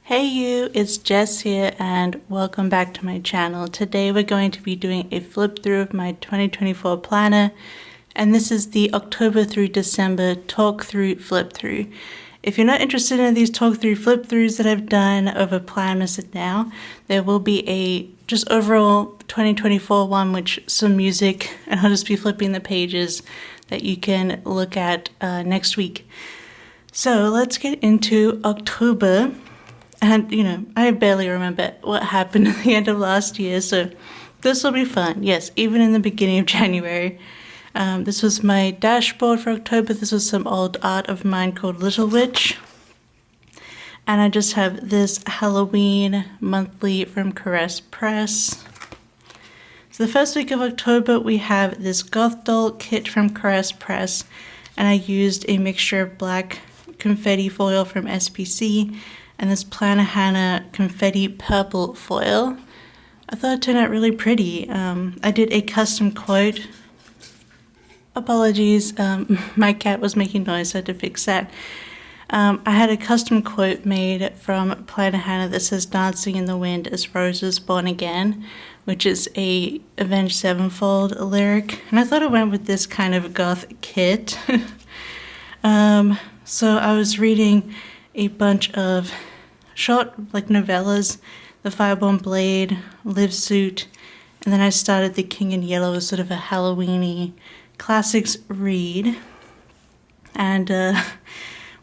Hey you, it's Jess here and welcome back to my channel. Today we're going to be doing a flip through of my 2024 planner, and this is the October through December talk through flip through. If you're not interested in these talk through flip throughs that I've done over Planners now, there will be a just overall 2024 one with some music, and I'll just be flipping the pages that you can look at next week. So let's get into October. And, I barely remember what happened at the end of last year, so this will be fun. Yes, even in the beginning of January. This was my dashboard for October. This was some old art of mine called Little Witch. And I just have this Halloween monthly from Caress Press. So the first week of October, we have this Goth Doll kit from Caress Press. And I used a mixture of black confetti foil from SPC and this Planner Hannah confetti purple foil. I thought it turned out really pretty. I did a custom quote. Apologies, my cat was making noise, so I had to fix that. I had a custom quote made from Planner Hannah that says "Dancing in the wind as roses born again," which is a Avenged Sevenfold lyric. And I thought it went with this kind of goth kit. So I was reading a bunch of short novellas, The Fireborn Blade, Live Suit, and then I started The King in Yellow as sort of a Halloween-y classics read. And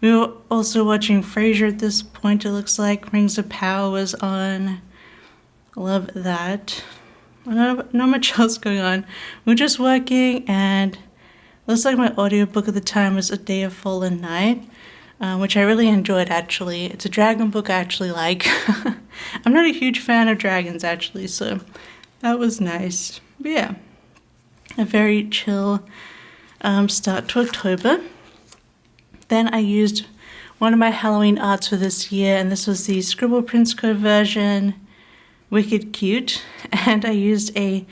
we were also watching Frasier at this point, it looks like. Rings of Power was on. Love that. Not much else going on. We were just working, and looks like my audiobook at the time was A Day of Fallen Night, which I really enjoyed, actually. It's a dragon book I actually like. I'm not a huge fan of dragons, actually, so that was nice. But yeah, a very chill start to October. Then I used one of my Halloween arts for this year, and this was the Scribble Prints Co version, Wicked Cute. And I used a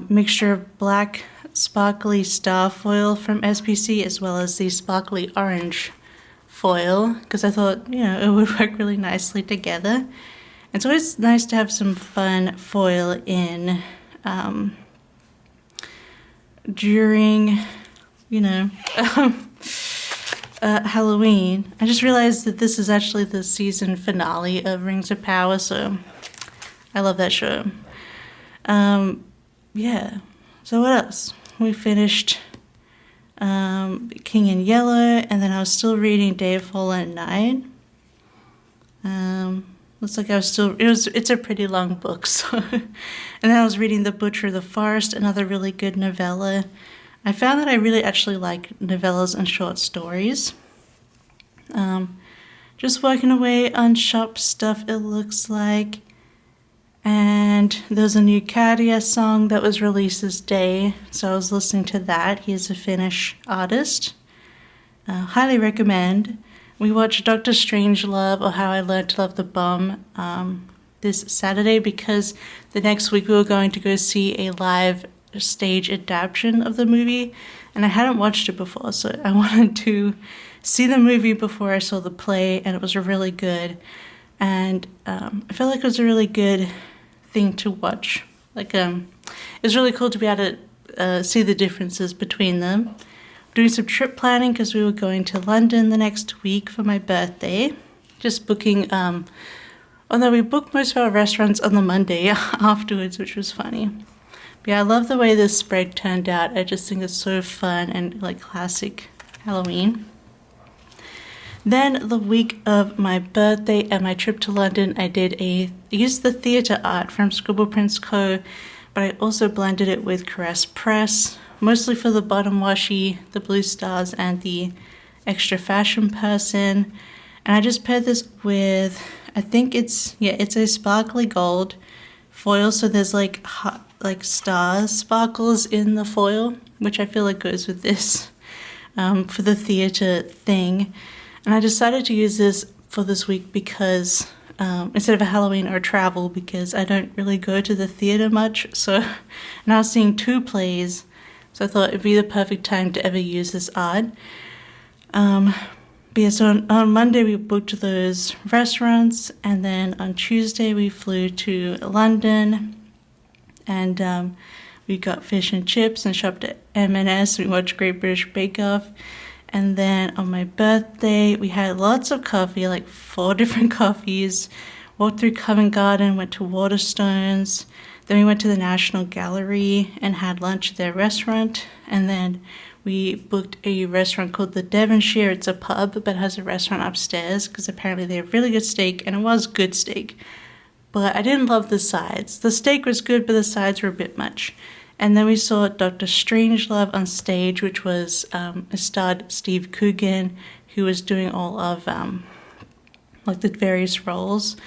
mixture of black sparkly star foil from SPC as well as the sparkly orange foil, because I thought, it would work really nicely together. It's always nice to have some fun foil in during, Halloween. I just realized that this is actually the season finale of Rings of Power, so I love that show. Yeah. So what else? We finished King in Yellow, and then I was still reading Day of Fallen Night. Looks like I was still, it's a pretty long book, so. And then I was reading The Butcher of the Forest, another really good novella. I found that I really actually like novellas and short stories. Just working away on shop stuff, it looks like. And there's a new Keylights song that was released this day, so I was listening to that. He is a Finnish artist. Highly recommend. We watched Doctor Strangelove, or How I Learned to Love the Bomb, this Saturday, because the next week we were going to go see a live stage adaptation of the movie, and I hadn't watched it before, so I wanted to see the movie before I saw the play, and it was really good. And I feel like it was a really good thing to watch. It was really cool to be able to see the differences between them. Doing some trip planning because we were going to London the next week for my birthday. Just booking, although we booked most of our restaurants on the Monday afterwards, which was funny. But yeah, I love the way this spread turned out. I just think it's so fun and classic Halloween. Then the week of my birthday and my trip to London, I used the theatre art from Scribble Prints Co, but I also blended it with Caress Press, mostly for the bottom washi, the blue stars, and the extra fashion person. And I just paired this with, I think it's a sparkly gold foil, so there's stars sparkles in the foil, which I feel like goes with this for the theatre thing. And I decided to use this for this week because, instead of a Halloween or travel, because I don't really go to the theatre much. So, and I was seeing 2 plays, so I thought it'd be the perfect time to ever use this art. But yeah, so on Monday we booked those restaurants, and then on Tuesday we flew to London, and we got fish and chips and shopped at M&S. We watched Great British Bake Off. And then on my birthday, we had lots of coffee, like 4 different coffees. Walked through Covent Garden, went to Waterstones. Then we went to the National Gallery and had lunch at their restaurant. And then we booked a restaurant called the Devonshire. It's a pub, but has a restaurant upstairs because apparently they have really good steak, and it was good steak. But I didn't love the sides. The steak was good, but the sides were a bit much. And then we saw Dr. Strangelove on stage, which was starred Steve Coogan, who was doing all of like the various roles.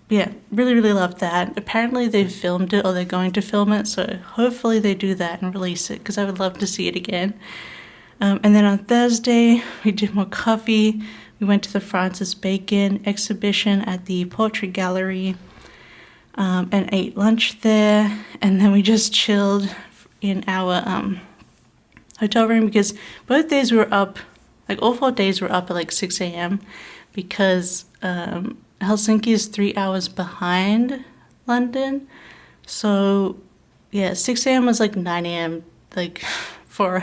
Yeah, really, really loved that. Apparently they filmed it, or they're going to film it, so hopefully they do that and release it, because I would love to see it again. And then on Thursday, we did more coffee. We went to the Francis Bacon exhibition at the Portrait Gallery, and ate lunch there. And then we just chilled in our hotel room, because both days we were up, like all 4 days we were up at like 6 a.m. because Helsinki is 3 hours behind London. So yeah, 6 a.m. was like 9 a.m. like for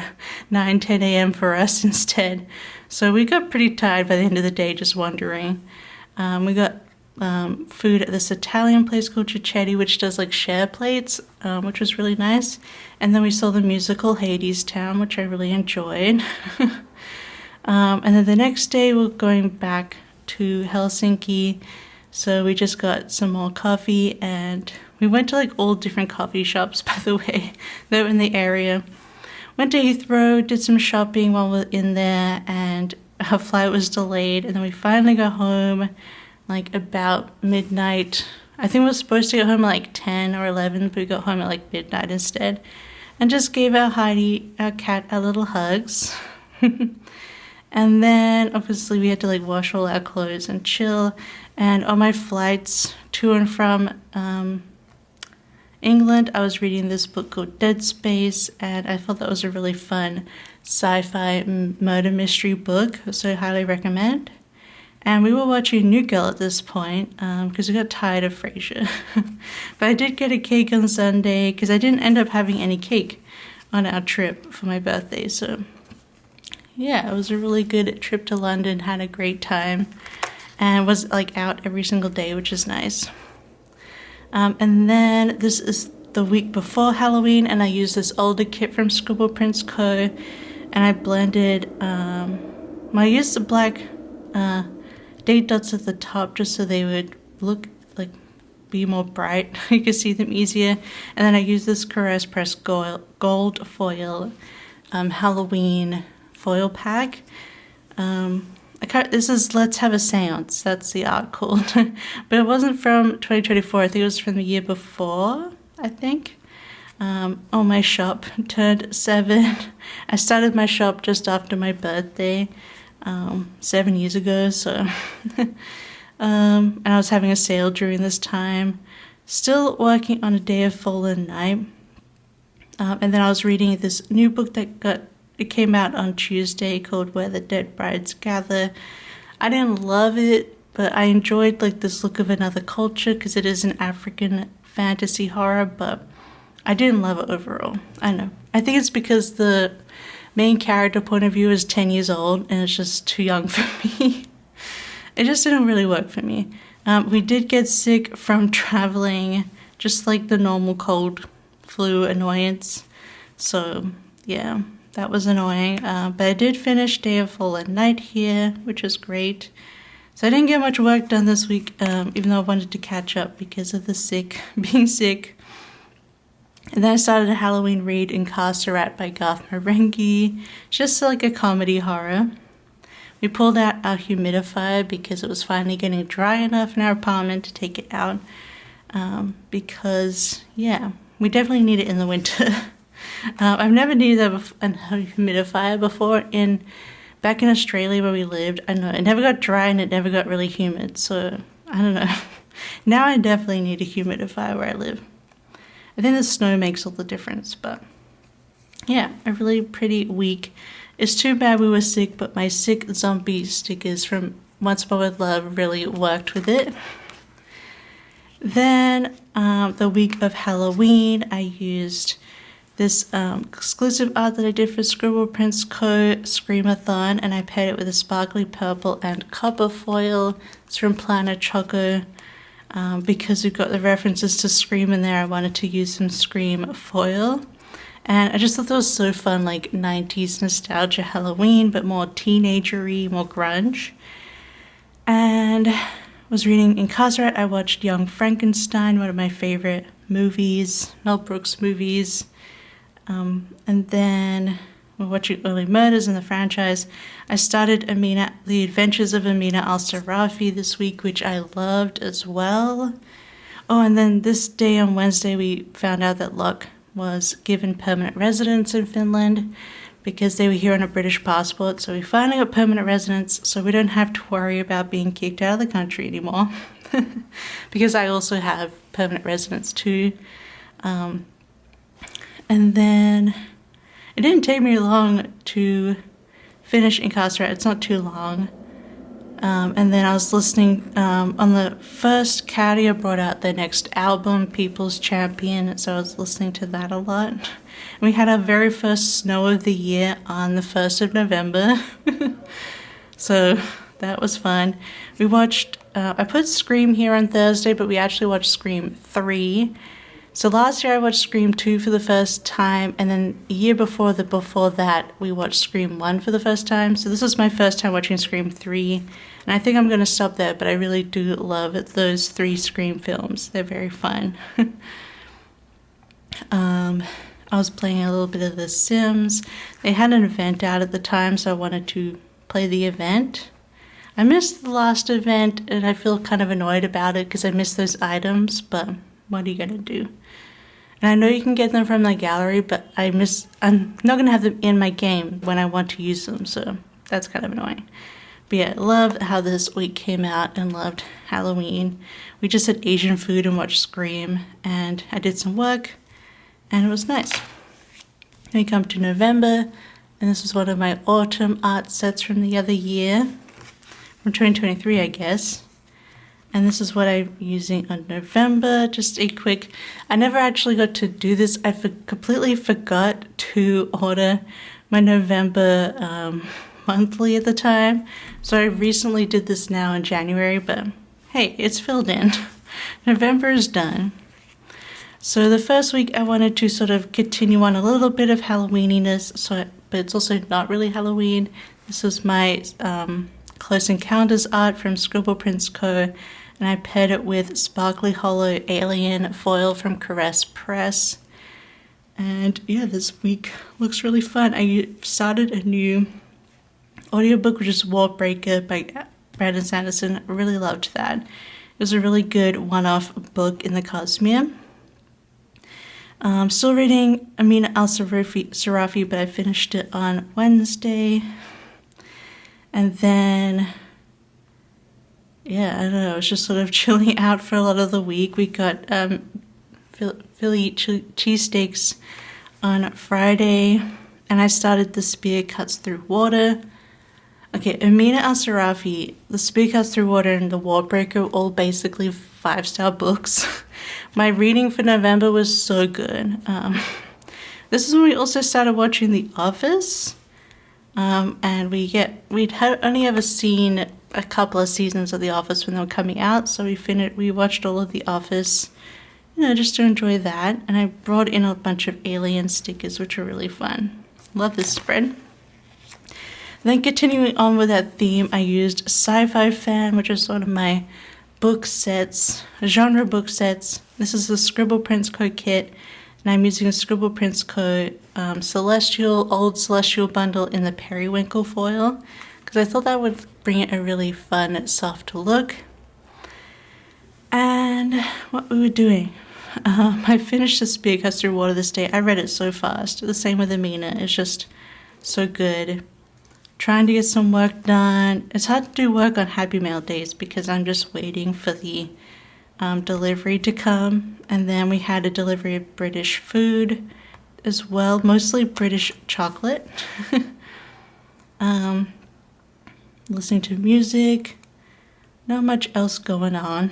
9, 10 a.m. for us instead. So we got pretty tired by the end of the day just wandering. We got food at this Italian place called Cicchetti, which does like share plates, which was really nice. And then we saw the musical Hadestown, which I really enjoyed. And then the next day we're going back to Helsinki, so we just got some more coffee, and we went to like all different coffee shops, by the way, that were in the area. Went to Heathrow, did some shopping while we were in there, and our flight was delayed, and then we finally got home like about midnight. I think we were supposed to get home at like 10 or 11, but we got home at like midnight instead, and just gave our Heidi, our cat, our little hugs. And then obviously we had to like wash all our clothes and chill. And on my flights to and from England, I was reading this book called Dead Space, and I thought that was a really fun sci-fi murder mystery book, so I highly recommend. And we were watching New Girl at this point because we got tired of Frasier. But I did get a cake on Sunday because I didn't end up having any cake on our trip for my birthday, so yeah, it was a really good trip to London, had a great time, and was like out every single day, which is nice. And then this is the week before Halloween, and I used this older kit from Scribble Prints Co, and I blended, I used the black date dots at the top just so they would look like, be more bright, you could see them easier. And then I used this Caress Press gold foil Halloween foil pack. This is Let's Have a Seance, that's the art called. But it wasn't from 2024, I think it was from the year before, I think. My shop turned 7. I started my shop just after my birthday, 7 years ago, so and I was having a sale during this time. Still working on A Day of Fallen Night. And then I was reading this new book it came out on Tuesday called Where the Dead Brides Gather. I didn't love it, but I enjoyed like this look of another culture because it is an African fantasy horror, but I didn't love it overall. I know. I think it's because the main character point of view is 10 years old and it's just too young for me. It just didn't really work for me. We did get sick from traveling, just like the normal cold flu annoyance. So yeah, that was annoying. But I did finish Day of Fallen Night here, which is great. So I didn't get much work done this week, even though I wanted to catch up because of being sick. And then I started a Halloween read, Incarcerat by Garth Marenghi, just like a comedy horror. We pulled out our humidifier because it was finally getting dry enough in our apartment to take it out. Because, yeah, we definitely need it in the winter. I've never needed a humidifier before. Back in Australia where we lived, I know, it never got dry and it never got really humid. So, I don't know. Now I definitely need a humidifier where I live. I think the snow makes all the difference, but yeah, a really pretty week. It's too bad we were sick, but my sick zombie stickers from Once More With Love really worked with it. Then the week of Halloween, I used this exclusive art that I did for Scribble Prints Co. Screamathon, and I paired it with a sparkly purple and copper foil. It's from Planet Choco. Because we've got the references to Scream in there, I wanted to use some Scream foil. And I just thought that was so fun, like 90s nostalgia Halloween, but more teenagery, more grunge. And I was reading Incarcerate. I watched Young Frankenstein, one of my favorite movies, Mel Brooks movies. And then we're watching Only Murders in the franchise. I started The Adventures of Amina Al-Sarafi this week, which I loved as well. Oh, and then this day on Wednesday, we found out that Locke was given permanent residence in Finland because they were here on a British passport. So we finally got permanent residence, so we don't have to worry about being kicked out of the country anymore. Because I also have permanent residence too. And then it didn't take me long to finish Incarcerate. It's not too long. And then I was listening on the first, Cadia brought out their next album, People's Champion, so I was listening to that a lot. And we had our very first snow of the year on the 1st of November. So that was fun. We watched, I put Scream here on Thursday, but we actually watched Scream 3. So last year I watched Scream 2 for the first time, and then a year before that we watched Scream 1 for the first time. So this was my first time watching Scream 3, and I think I'm going to stop there, but I really do love those 3 Scream films. They're very fun. I was playing a little bit of The Sims. They had an event out at the time, so I wanted to play the event. I missed the last event, and I feel kind of annoyed about it because I missed those items, but what are you going to do? And I know you can get them from the gallery, but I'm not going to have them in my game when I want to use them, so that's kind of annoying. But yeah, I love how this week came out and loved Halloween. We just had Asian food and watched Scream, and I did some work, and it was nice. Then we come to November, and this is one of my autumn art sets from the other year, from 2023, I guess. And this is what I'm using on November. Just a quick, I never actually got to do this. I completely forgot to order my November monthly at the time. So I recently did this now in January, but hey, it's filled in. November is done. So the first week I wanted to sort of continue on a little bit of Halloweeniness, but it's also not really Halloween. This was my Close Encounters art from Scribble Prints Co. And I paired it with Sparkly Hollow Alien foil from Caress Press. And yeah, this week looks really fun. I started a new audiobook, which is Wallbreaker by Brandon Sanderson. I really loved that. It was a really good one-off book in the Cosmere. Still reading Amina Al-Sarafi, but I finished it on Wednesday. And then, yeah, I don't know, I was just sort of chilling out for a lot of the week. We got Philly cheesesteaks on Friday, and I started The Spear Cuts Through Water. Okay, Amina Al-Sarafi, The Spear Cuts Through Water, and The Wallbreaker, all basically 5-star books. My reading for November was so good. This is when we also started watching The Office. And we'd only ever seen a couple of seasons of The Office when they were coming out, so we watched all of The Office, just to enjoy that. And I brought in a bunch of Alien stickers, which are really fun. Love this spread. Then continuing on with that theme, I used Sci-Fi Fan, which is one of my book sets, genre book sets. This is the Scribble Prints Co kit. And I'm using a Scribble Prints Co. Old Celestial bundle in the periwinkle foil, because I thought that would bring it a really fun, soft look. And what we were doing, I finished The Spear Cuts Through Water this day. I read it so fast. The same with Amina. It's just so good. Trying to get some work done. It's hard to do work on Happy Mail days because I'm just waiting for the delivery to come. And then we had a delivery of British food as well, mostly British chocolate. listening to music. Not much else going on.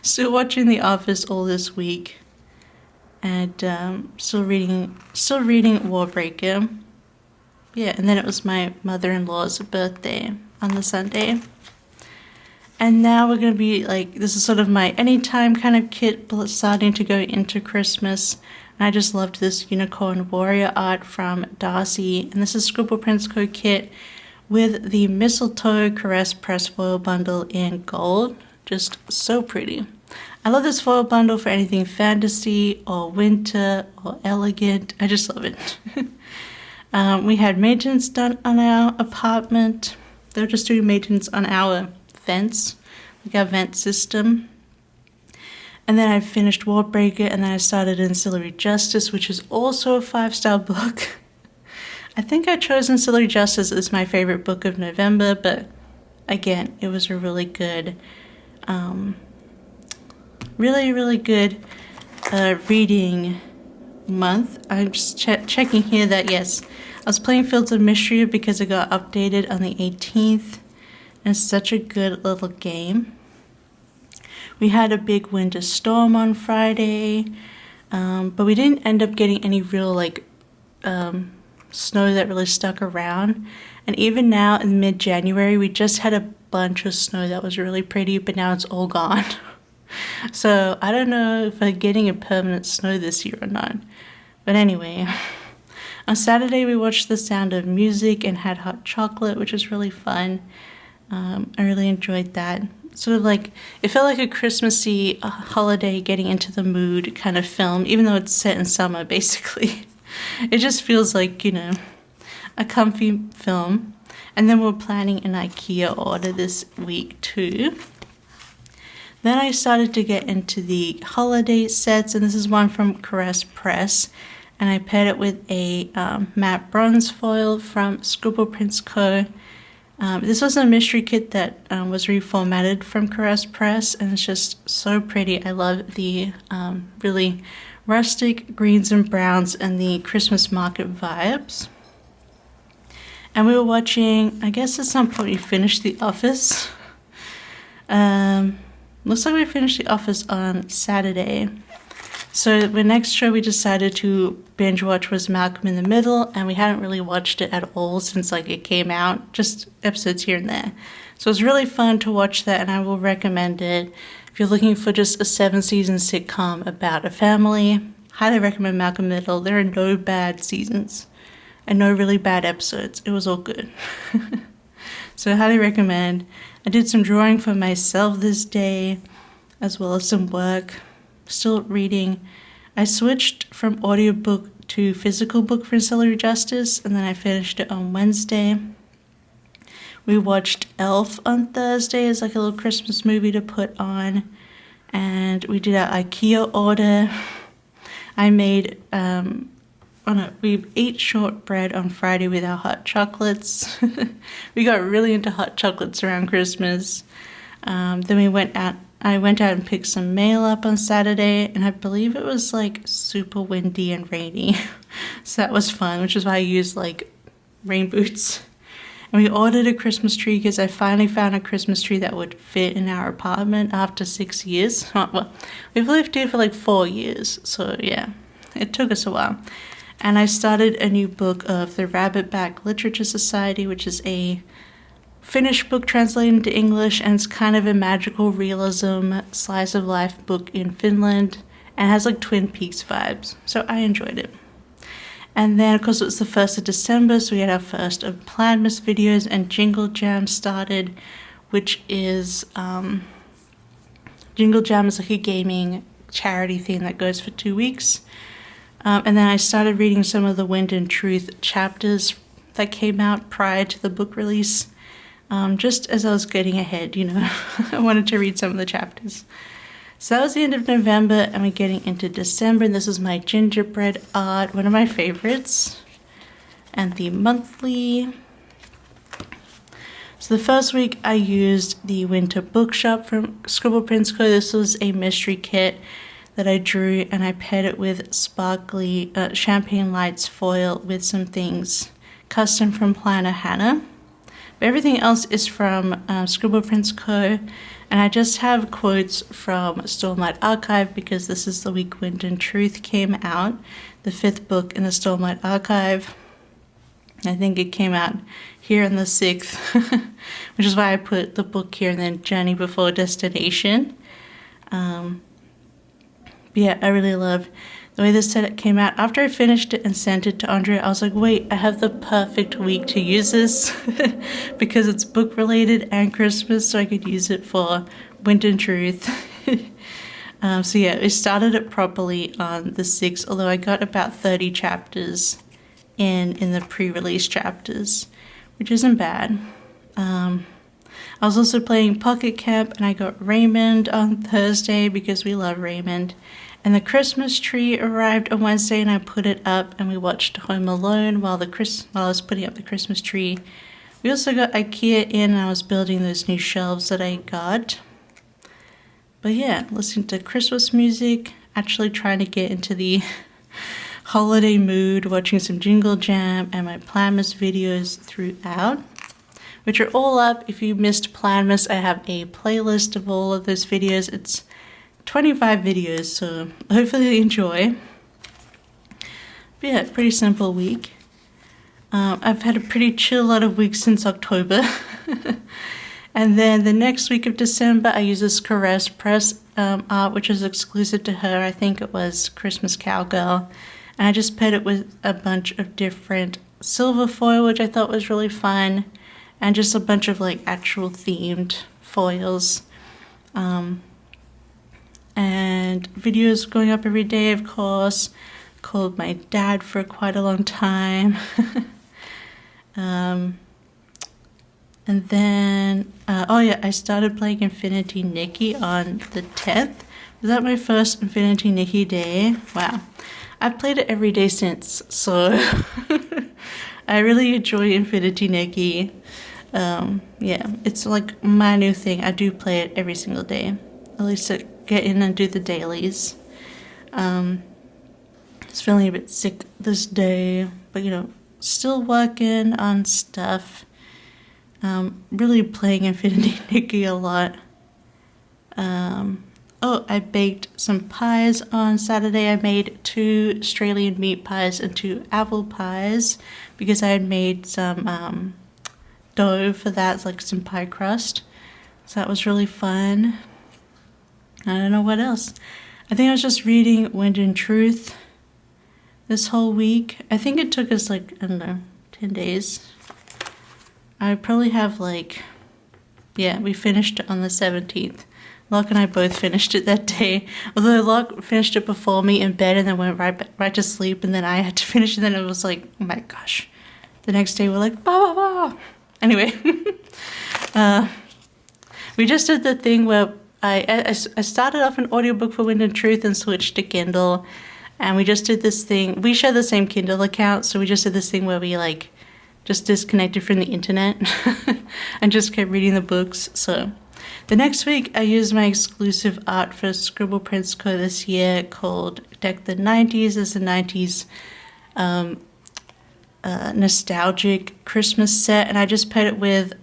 Still watching The Office all this week. And still reading Warbreaker. Yeah, and then it was my mother-in-law's birthday on the Sunday. And now we're going to be like, this is sort of my anytime kind of kit starting to go into Christmas. And I just loved this Unicorn Warrior art from Darcy. And this is Scribble Prints Co kit with the Mistletoe Caress Press foil bundle in gold. Just so pretty. I love this foil bundle for anything fantasy or winter or elegant. I just love it. We had maintenance done on our apartment. They were just doing maintenance on our vents, like our vent system. And then I finished Warbreaker, and then I started Ancillary Justice, which is also a 5-star book. I think I chose Ancillary Justice as my favorite book of November, but again, it was a really good, really good reading month. I'm just checking here that yes, I was playing Fields of Mystery because it got updated on the 18th, and it's such a good little game. We had a big winter storm on Friday, but we didn't end up getting any real snow that really stuck around. And even now in mid-January, we just had a bunch of snow that was really pretty, but now it's all gone. So I don't know if we're getting a permanent snow this year or not. But anyway, on Saturday we watched The Sound of Music and had hot chocolate, which was really fun. I really enjoyed that. Sort of like, it felt like a Christmassy holiday getting into the mood kind of film, even though it's set in summer basically. It just feels like, a comfy film. And then we're planning an IKEA order this week too. Then I started to get into the holiday sets, and this is one from Caress Press, and I paired it with a matte bronze foil from Scribble Prints Co. This was a mystery kit that was reformatted from Caress Press, and it's just so pretty. I love the really rustic greens and browns and the Christmas market vibes. And we were watching, I guess at some point we finished The Office. Looks like we finished The Office on Saturday. So the next show we decided to binge watch was Malcolm in the Middle, and we hadn't really watched it at all since it came out, just episodes here and there. So it was really fun to watch that, and I will recommend it. If you're looking for just a 7-season sitcom about a family, highly recommend Malcolm in the Middle. There are no bad seasons and no really bad episodes. It was all good. So I highly recommend. I did some drawing for myself this day, as well as some work. Still reading. I switched from audiobook to physical book for Ancillary Justice, and then I finished it on Wednesday. We watched Elf on Thursday as a little Christmas movie to put on, and we did our IKEA order. I made we ate shortbread on Friday with our hot chocolates. We got really into hot chocolates around Christmas. Then I went out and picked some mail up on Saturday, and I believe it was super windy and rainy. So that was fun, which is why I used rain boots. And we ordered a Christmas tree because I finally found a Christmas tree that would fit in our apartment after 6 years. Well, we've lived here for 4 years, so yeah, it took us a while. And I started a new book of the Rabbitback Literature Society, which is a Finnish book translated into English, and it's kind of a magical realism slice of life book in Finland, and has Twin Peaks vibes, so I enjoyed it. And then of course it was the 1st of December, so we had our first of Planmas videos, and Jingle Jam started, which is Jingle Jam is a gaming charity thing that goes for 2 weeks. And then I started reading some of the Wind and Truth chapters that came out prior to the book release. Just as I was getting ahead, I wanted to read some of the chapters. So that was the end of November, and we're getting into December, and this is my gingerbread art, one of my favorites, and the monthly. So the first week I used the Winter Bookshop from Scribble Prints Co. This was a mystery kit that I drew, and I paired it with sparkly Champagne Lights foil with some things custom from Planner Hannah. But everything else is from Scribble Prints Co. And I just have quotes from Stormlight Archive because this is the week Wind and Truth came out, the 5th book in the Stormlight Archive. I think it came out here on the 6th, which is why I put the book here and then Journey Before Destination. But yeah, I really love the way this set came out. After I finished it and sent it to Andrea, I was like, wait, I have the perfect week to use this because it's book related and Christmas, so I could use it for Wind and Truth. So yeah, we started it properly on the 6th, although I got about 30 chapters in the pre-release chapters, which isn't bad. I was also playing Pocket Camp, and I got Raymond on Thursday because we love Raymond. And the Christmas tree arrived on Wednesday, and I put it up, and we watched Home Alone while I was putting up the Christmas tree. We also got IKEA in, and I was building those new shelves that I got. But yeah, listening to Christmas music, actually trying to get into the holiday mood, watching some Jingle Jam and my Planmas videos throughout, which are all up. If you missed Planmas, I have a playlist of all of those videos. It's 25 videos, so hopefully you enjoy. But yeah, pretty simple week. I've had a pretty chill lot of weeks since October. And then the next week of December, I use this Caress Press art, which is exclusive to her. I think it was Christmas Cowgirl. And I just paired it with a bunch of different silver foil, which I thought was really fun. And just a bunch of like actual themed foils. And videos going up every day, of course. Called my dad for quite a long time. And then, oh yeah, I started playing Infinity Nikki on the 10th. Was that my first Infinity Nikki day? Wow. I've played it every day since, so I really enjoy Infinity Nikki. Yeah, it's like my new thing. I do play it every single day. At least to get in and do the dailies. Just feeling a bit sick this day, but you know, still working on stuff. Really playing Infinity Nikki a lot. Oh, I baked some pies on Saturday. I made 2 Australian meat pies and 2 apple pies because I had made some dough for that, like some pie crust. So that was really fun. I don't know what else. I think I was just reading Wind and Truth this whole week. I think it took us like, I don't know, 10 days. I probably have like, yeah, we finished it on the 17th. Locke and I both finished it that day. Although Locke finished it before me in bed and then went right to sleep, and then I had to finish, and then it was like, oh my gosh. The next day we're like, blah, blah, blah. Anyway, we just did the thing where I started off an audiobook for Wind and Truth and switched to Kindle, and we just did this thing. We share the same Kindle account, so we just did this thing where we like just disconnected from the internet and just kept reading the books. So the next week, I used my exclusive art for Scribble Prints Co. this year called Deck the 90s. It's a 90s nostalgic Christmas set, and I just paired it with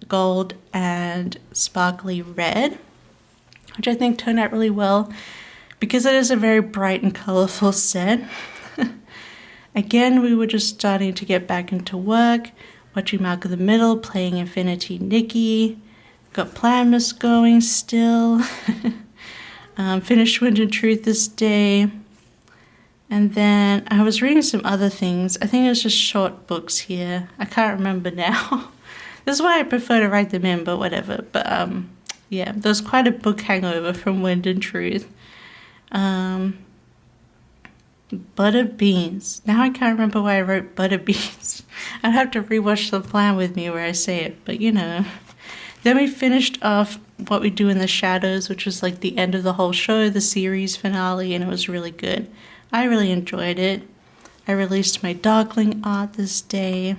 gold and sparkly red, which I think turned out really well because it is a very bright and colorful set. Again, we were just starting to get back into work, watching Mark of the Middle, playing Infinity Nikki. Got Planmas going still. Finished Wind and Truth this day. And then I was reading some other things. I think it was just short books here. I can't remember now. This is why I prefer to write them in, but whatever. But yeah, there was quite a book hangover from Wind and Truth. Butter beans. Now I can't remember why I wrote butter beans. I'd have to rewatch the plan with me where I say it, but you know. Then we finished off What We Do in the Shadows, which was like the end of the whole show, the series finale, and it was really good. I really enjoyed it. I released my Darkling art this day.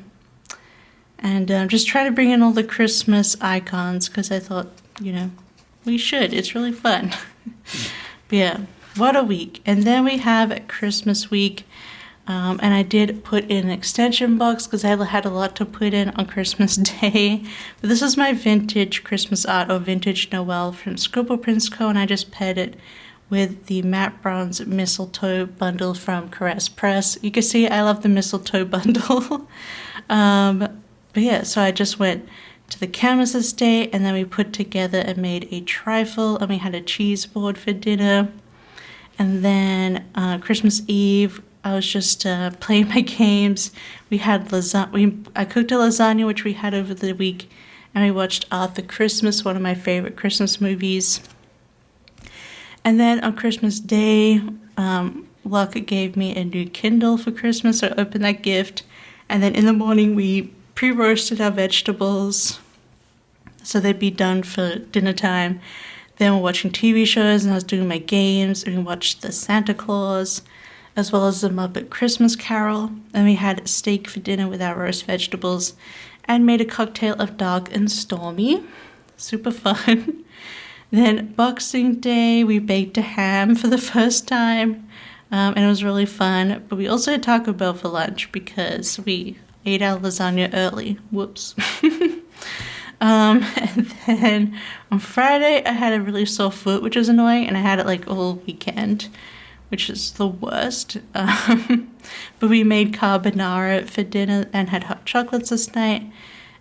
And I'm just trying to bring in all the Christmas icons because I thought, you know, we should. It's really fun. But yeah, what a week. And then we have Christmas week. And I did put in an extension box because I had a lot to put in on Christmas Day. But this is my vintage Christmas art, or vintage Noel, from Scribble Prints Co. And I just paired it with the matte bronze mistletoe bundle from Caress Press. You can see I love the mistletoe bundle. But yeah, so I just went to the canvas estate, and then we put together and made a trifle, and we had a cheese board for dinner. And then Christmas Eve, I was just playing my games. We had lasagna. I cooked a lasagna, which we had over the week, and we watched Arthur Christmas, one of my favorite Christmas movies. And then on Christmas Day, Luck gave me a new Kindle for Christmas, so I opened that gift. And then in the morning, we pre-roasted our vegetables, so they'd be done for dinner time. Then we're watching TV shows, and I was doing my games, and we watched the Santa Claus, as well as the Muppet Christmas Carol. And we had steak for dinner with our roast vegetables, and made a cocktail of dark and stormy. Super fun. Then Boxing Day, we baked a ham for the first time, and it was really fun. But we also had Taco Bell for lunch because we ate our lasagna early. Whoops. And then on Friday, I had a really sore foot, which was annoying, and I had it like all weekend, which is the worst. But we made carbonara for dinner and had hot chocolates this night.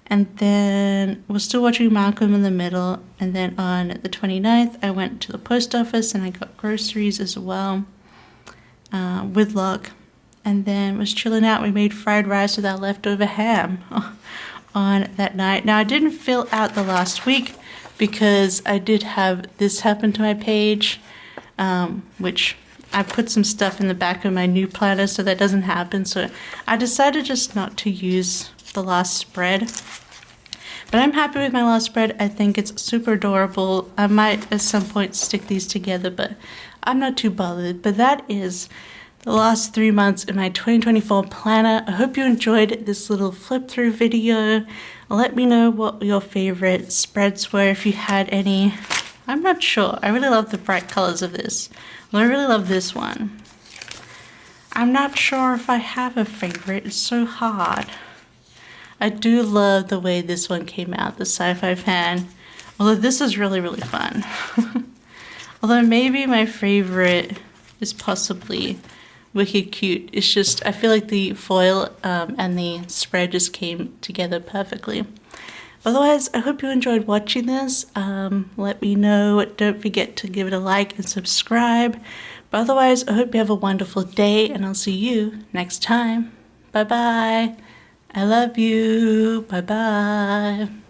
And then we're still watching Malcolm in the Middle. And then on the 29th, I went to the post office and I got groceries as well, with Luck. And then was chilling out. We made fried rice with our leftover ham on that night. Now, I didn't fill out the last week because I did have this happen to my page, which I put some stuff in the back of my new planner so that doesn't happen. So I decided just not to use the last spread. But I'm happy with my last spread. I think it's super adorable. I might at some point stick these together, but I'm not too bothered. But that is the last 3 months in my 2024 planner. I hope you enjoyed this little flip through video. Let me know what your favorite spreads were, if you had any. I'm not sure. I really love the bright colors of this. Well, I really love this one. I'm not sure if I have a favorite. It's so hard. I do love the way this one came out, the sci-fi fan. Although this is really, really fun. Although maybe my favorite is possibly Wicked Cute. It's just, I feel like the foil and the spread just came together perfectly. Otherwise, I hope you enjoyed watching this. Let me know. Don't forget to give it a like and subscribe. But otherwise, I hope you have a wonderful day, and I'll see you next time. Bye-bye. I love you. Bye-bye.